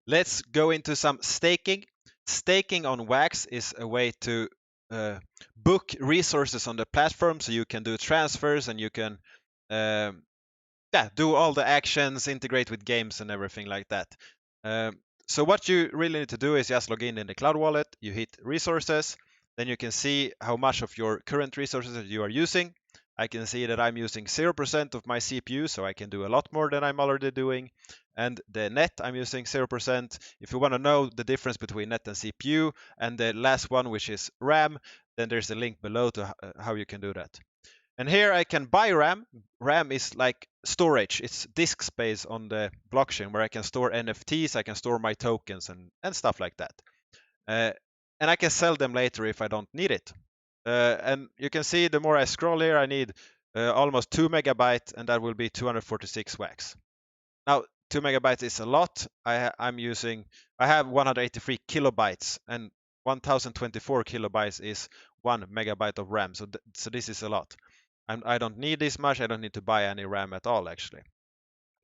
Let's go into some staking. Staking on Wax is a way to book resources on the platform, so you can do transfers and you can do all the actions, integrate with games and everything like that. So what you really need to do is just log in the Cloud Wallet, you hit resources, then you can see how much of your current resources that you are using. I can see that I'm using 0% of my CPU, so I can do a lot more than I'm already doing. And the net, I'm using 0%. If you want to know the difference between net and CPU, and the last one, which is RAM, then there's a link below to how you can do that. And here I can buy RAM. RAM is like storage. It's disk space on the blockchain where I can store NFTs, I can store my tokens and stuff like that. And I can sell them later if I don't need it. And you can see the more I scroll here, I need almost 2 megabytes, and that will be 246 wax. Now, 2 megabytes is a lot. I have 183 kilobytes, and 1024 kilobytes is 1 megabyte of RAM. So this is a lot. I don't need this much. I don't need to buy any RAM at all, actually.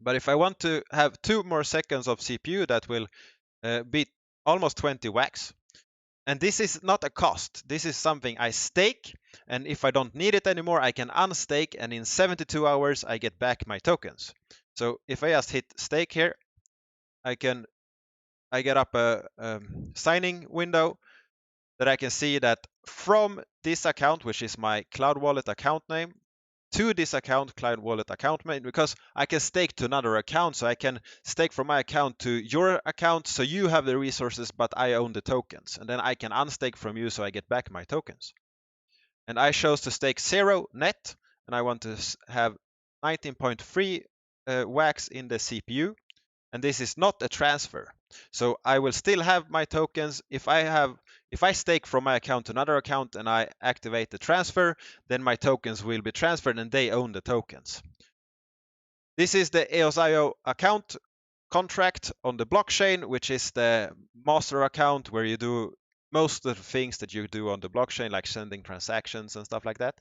But if I want to have 2 more seconds of CPU, that will be almost 20 wax. And this is not a cost. This is something I stake. And if I don't need it anymore, I can unstake. And in 72 hours, I get back my tokens. So if I just hit stake here, I get up a signing window that I can see that from this account, which is my Cloud Wallet account name, to this account, Cloud Wallet account name, because I can stake to another account. So I can stake from my account to your account, so you have the resources, but I own the tokens. And then I can unstake from you, so I get back my tokens. And I chose to stake 0 net, and I want to have 19.3 wax in the CPU. And this is not a transfer. So I will still have my tokens. If I stake from my account to another account and I activate the transfer, then my tokens will be transferred and they own the tokens. This is the EOS.io account contract on the blockchain, which is the master account where you do most of the things that you do on the blockchain, like sending transactions and stuff like that.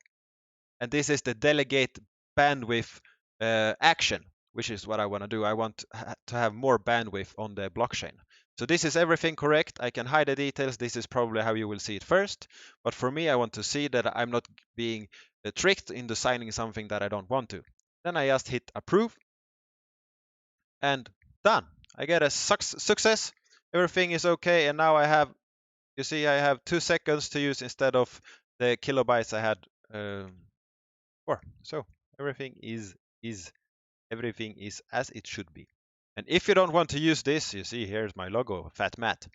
And this is the delegate bandwidth action, which is what I want to do. I want to have more bandwidth on the blockchain. So this is everything correct. I can hide the details. This is probably how you will see it first. But for me, I want to see that I'm not being tricked into signing something that I don't want to. Then I just hit approve and done. I get a success. Everything is okay. And now you see, I have 2 seconds to use instead of the kilobytes I had before. So everything is as it should be. And if you don't want to use this, you see here's my logo, Fat Matt.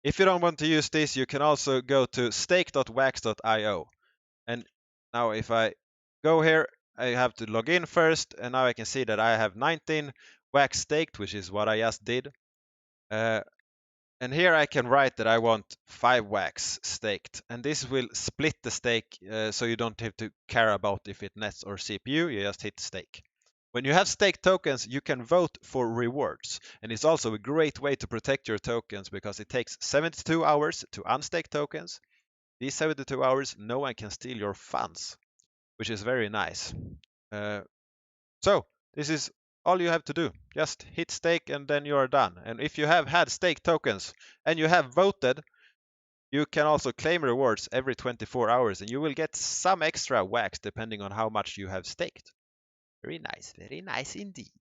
If you don't want to use this, you can also go to stake.wax.io. And now if I go here, I have to log in first, and now I can see that I have 19 wax staked, which is what I just did. And here I can write that I want 5 wax staked, and this will split the stake, so you don't have to care about if it nets or CPU, you just hit stake. When you have staked tokens, you can vote for rewards, and it's also a great way to protect your tokens because it takes 72 hours to unstake tokens. These 72 hours, no one can steal your funds, which is very nice. So this is all you have to do. Just hit stake and then you are done. And if you have had stake tokens and you have voted, you can also claim rewards every 24 hours and you will get some extra wax depending on how much you have staked. Very nice indeed.